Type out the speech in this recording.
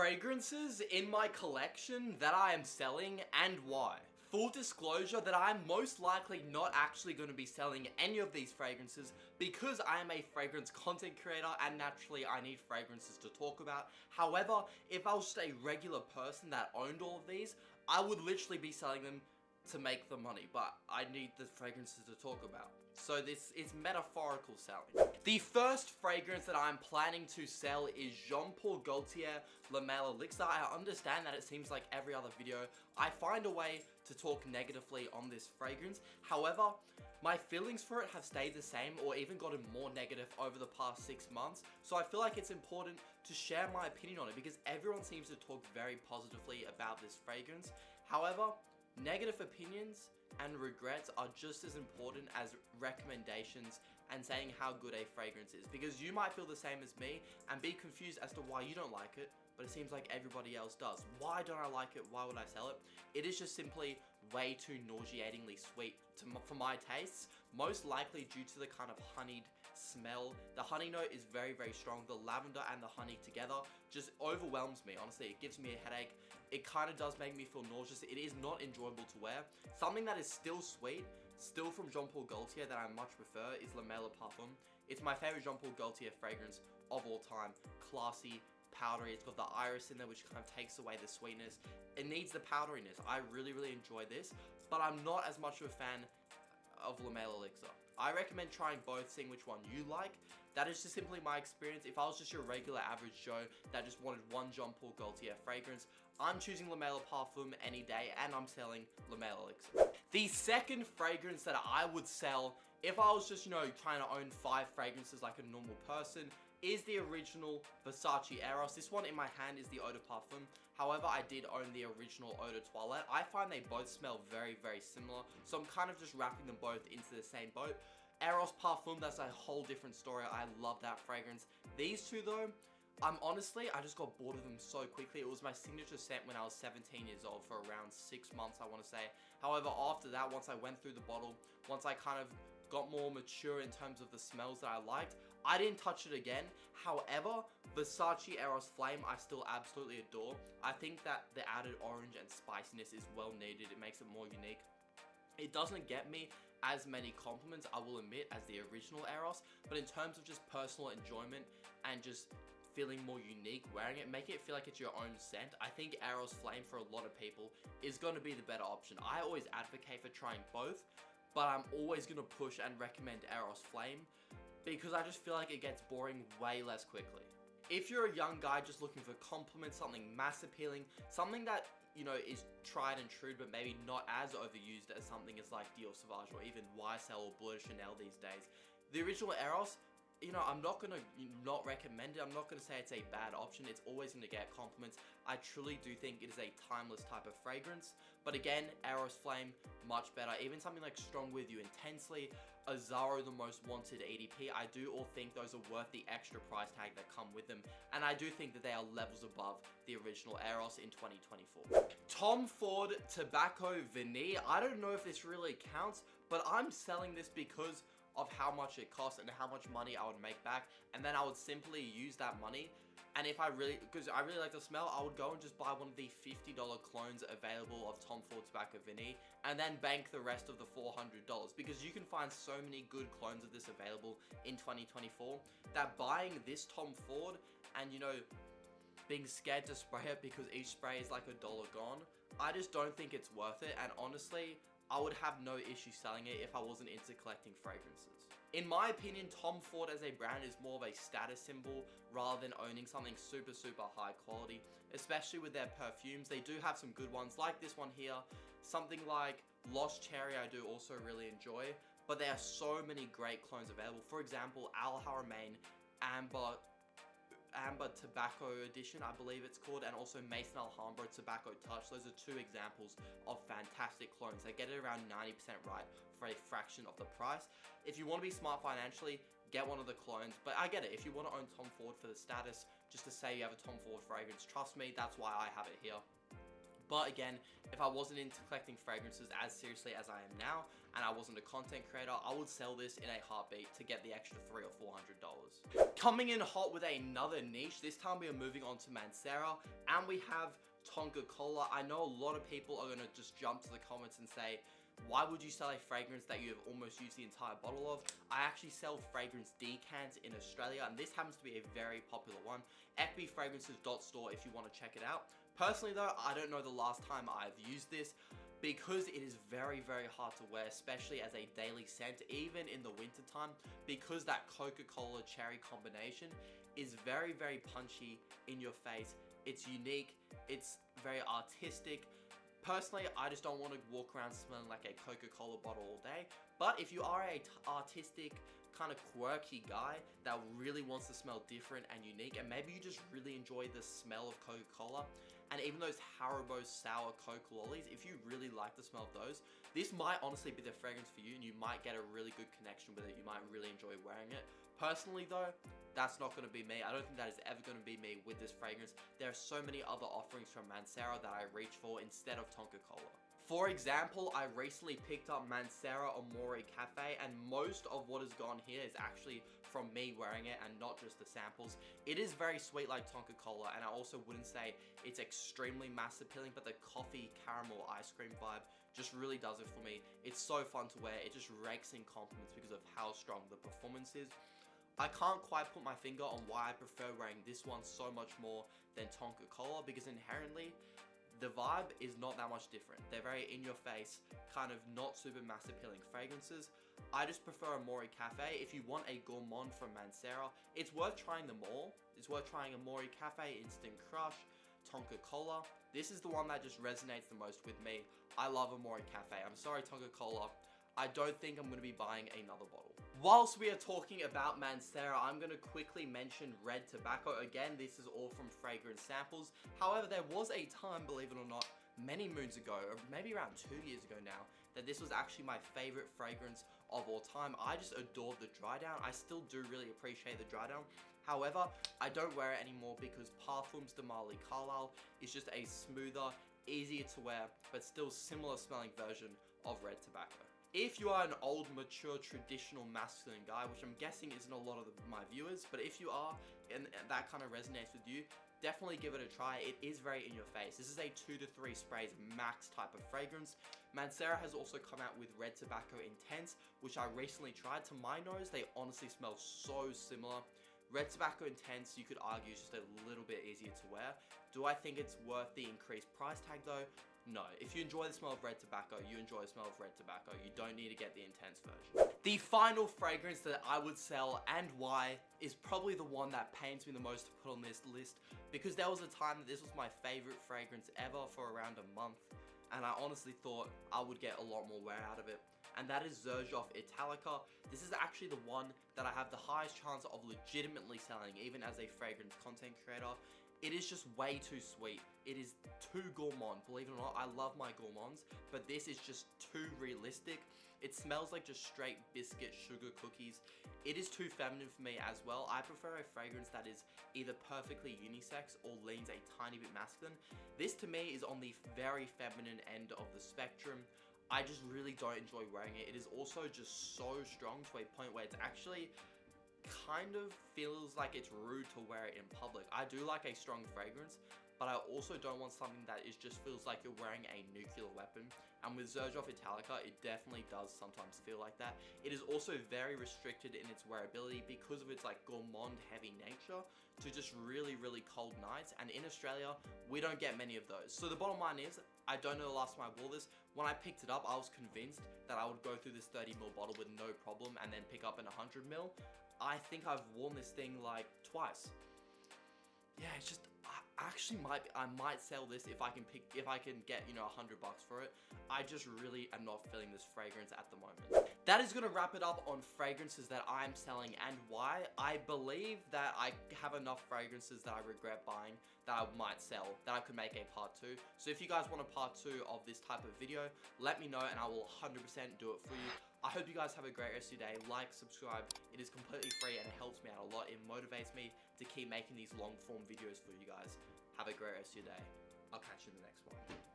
fragrances in my collection that I am selling and why. Full disclosure that I'm most likely not actually going to be selling any of these fragrances because I am a fragrance content creator and naturally I need fragrances to talk about. However, if I was just a regular person that owned all of these, I would literally be selling them to make the money, but I need the fragrances to talk about. So this is metaphorical selling. The first fragrance that I'm planning to sell is Jean Paul Gaultier Le Male Elixir. I understand that it seems like every other video, I find a way to talk negatively on this fragrance. However, my feelings for it have stayed the same or even gotten more negative over the past 6 months. So I feel like it's important to share my opinion on it because everyone seems to talk very positively about this fragrance. However, negative opinions and regrets are just as important as recommendations and saying how good a fragrance is, because you might feel the same as me and be confused as to why you don't like it, but it seems like everybody else does. Why don't I like it? Why would I sell it? It is just simply way too nauseatingly sweet for my tastes, most likely due to the kind of honeyed smell. The honey note is very, very strong. The lavender and the honey together just overwhelms me. Honestly, it gives me a headache. It kind of does make me feel nauseous. It is not enjoyable to wear. Something that is still sweet, still from Jean Paul Gaultier that I much prefer is Le Male Parfum. It's my favorite Jean Paul Gaultier fragrance of all time. Classy, powdery, it's got the iris in there which kind of takes away the sweetness. It needs the powderiness. I really enjoy this, but I'm not as much of a fan of Le Male Elixir. I recommend trying both, seeing which one you like. That is just simply my experience. If I was just your regular average Joe that just wanted one Jean Paul Gaultier fragrance, I'm choosing Le Male Parfum any day and I'm selling Le Male Elixir. The second fragrance that I would sell if I was just, trying to own 5 fragrances like a normal person is the original Versace Eros. This one in my hand is the Eau de Parfum. However, I did own the original Eau de Toilette. I find they both smell very similar, so I'm kind of just wrapping them both into the same boat. Eros Parfum, that's a whole different story. I love that fragrance. These two though, I just got bored of them so quickly. It was my signature scent when I was 17 years old for around 6 months, I want to say. However, after that, once I went through the bottle, once I kind of got more mature in terms of the smells that I liked, I didn't touch it again. However, Versace Eros Flame I still absolutely adore. I think that the added orange and spiciness is well needed. It makes it more unique. It doesn't get me as many compliments, I will admit, as the original Eros, but in terms of just personal enjoyment and just feeling more unique wearing it, making it feel like it's your own scent, I think Eros Flame for a lot of people is going to be the better option. I always advocate for trying both, but I'm always going to push and recommend Eros Flame because I just feel like it gets boring way less quickly. If you're a young guy just looking for compliments, something mass appealing, something that, is tried and true but maybe not as overused as something as like Dior Sauvage or even YSL or Bleu de Chanel these days, the original Eros, I'm not going to not recommend it. I'm not going to say it's a bad option. It's always going to get compliments. I truly do think it is a timeless type of fragrance. But again, Eros Flame, much better. Even something like Strong With You Intensely, Azaro, the most wanted EDP, I do all think those are worth the extra price tag that come with them. And I do think that they are levels above the original Eros in 2024. Tom Ford Tobacco Vanille. I don't know if this really counts, but I'm selling this because of how much it costs and how much money I would make back, and then I would simply use that money, and because I really like the smell, I would go and just buy one of the $50 clones available of Tom Ford Tobacco Vanille and then bank the rest of the $400 because you can find so many good clones of this available in 2024 that buying this Tom Ford and being scared to spray it because each spray is like $1 gone, I just don't think it's worth it. And honestly, I would have no issue selling it if I wasn't into collecting fragrances. In my opinion, Tom Ford as a brand is more of a status symbol rather than owning something super high quality, especially with their perfumes. They do have some good ones like this one here. Something like Lost Cherry I do also really enjoy, but there are so many great clones available. For example, Al Haramain Amber Tobacco Edition, I believe it's called, and also Maison Alhambra Tobacco Touch. Those are 2 examples of fantastic clones. They get it around 90% right for a fraction of the price. If you want to be smart financially, get one of the clones, but I get it. If you want to own Tom Ford for the status, just to say you have a Tom Ford fragrance, trust me, that's why I have it here. But again, if I wasn't into collecting fragrances as seriously as I am now, and I wasn't a content creator, I would sell this in a heartbeat to get the extra $300 or $400. Coming in hot with another niche, this time we are moving on to Mancera, and we have Tonka Cola. I know a lot of people are gonna just jump to the comments and say, why would you sell a fragrance that you have almost used the entire bottle of? I actually sell fragrance decants in Australia, and this happens to be a very popular one. fbfragrances.store if you want to check it out. Personally though, I don't know the last time I've used this, because it is very, very hard to wear, especially as a daily scent, even in the winter time, because that Coca-Cola cherry combination is very, very punchy in your face. It's unique, it's very artistic. Personally, I just don't want to walk around smelling like a Coca-Cola bottle all day. But if you are a artistic, kind of quirky guy that really wants to smell different and unique, and maybe you just really enjoy the smell of Coca-Cola, and even those Haribo sour Coke lollies, if you really like the smell of those, this might honestly be the fragrance for you, and you might get a really good connection with it. You might really enjoy wearing it. Personally though, that's not going to be me. I don't think that is ever going to be me with this fragrance. There are so many other offerings from Mancera that I reach for instead of Tonka Cola. For example, I recently picked up Mancera Amore Cafe, and most of what has gone here is actually from me wearing it and not just the samples. It is very sweet like Tonka Cola, and I also wouldn't say it's extremely mass appealing, but the coffee caramel ice cream vibe just really does it for me. It's so fun to wear. It just rakes in compliments because of how strong the performance is. I can't quite put my finger on why I prefer wearing this one so much more than Tonka Cola, because inherently the vibe is not that much different. They're very in your face, kind of not super mass appealing fragrances. I just prefer Amore Cafe. If you want a gourmand from Mancera, it's worth trying them all. It's worth trying Amore Cafe, Instant Crush, Tonka Cola. This is the one that just resonates the most with me. I love Amore Cafe. I'm sorry, Tonka Cola, I don't think I'm going to be buying another bottle. Whilst we are talking about Mancera, I'm going to quickly mention Red Tobacco. Again, this is all from fragrance samples. However, there was a time, believe it or not, many moons ago, or maybe around 2 years ago now, that this was actually my favorite fragrance of all time. I just adored the dry down. I still do really appreciate the dry down. However, I don't wear it anymore because Parfums de Marly Carlisle is just a smoother, easier to wear, but still similar smelling version of Red Tobacco. If you are an old, mature, traditional masculine guy, which I'm guessing isn't a lot of my viewers, but if you are and that kind of resonates with you, definitely give it a try. It is very in your face. This is a 2 to 3 sprays max type of fragrance. Mancera has also come out with Red Tobacco Intense, which I recently tried. To my nose, they honestly smell so similar. Red Tobacco Intense, you could argue, is just a little bit easier to wear. Do I think it's worth the increased price tag though? No. If you enjoy the smell of Red Tobacco, you enjoy the smell of Red Tobacco. You don't need to get the intense version. The final fragrance that I would sell, and why, is probably the one that pains me the most to put on this list, because there was a time that this was my favorite fragrance ever for around a month, and I honestly thought I would get a lot more wear out of it. And that is Xerjoff Italica. This is actually the one that I have the highest chance of legitimately selling, even as a fragrance content creator. It is just way too sweet. It is too gourmand. Believe it or not, I love my gourmands, but this is just too realistic. It smells like just straight biscuit sugar cookies. It is too feminine for me as well. I prefer a fragrance that is either perfectly unisex or leans a tiny bit masculine. This to me is on the very feminine end of the spectrum. I just really don't enjoy wearing it. It is also just so strong to a point where it's actually kind of feels like it's rude to wear it in public. I do like a strong fragrance, but I also don't want something that just feels like you're wearing a nuclear weapon. And with Xerjoff Italica, it definitely does sometimes feel like that. It is also very restricted in its wearability because of its like gourmand heavy nature to just really, really cold nights. And in Australia, we don't get many of those. So the bottom line is, I don't know the last time I wore this. When I picked it up, I was convinced that I would go through this 30ml bottle with no problem and then pick up an 100ml. I think I've worn this thing like twice. Yeah, it's just, I might sell this if I can get, you know, $100 for it. I just really am not feeling this fragrance at the moment. That is gonna wrap it up on fragrances that I'm selling and why. I believe that I have enough fragrances that I regret buying that I might sell, that I could make a part 2. So if you guys want a part 2 of this type of video, let me know and I will 100% do it for you. I hope you guys have a great rest of your day. Like, subscribe. It is completely free and it helps me out a lot. It motivates me to keep making these long form videos for you guys. Have a great rest of your day. I'll catch you in the next one.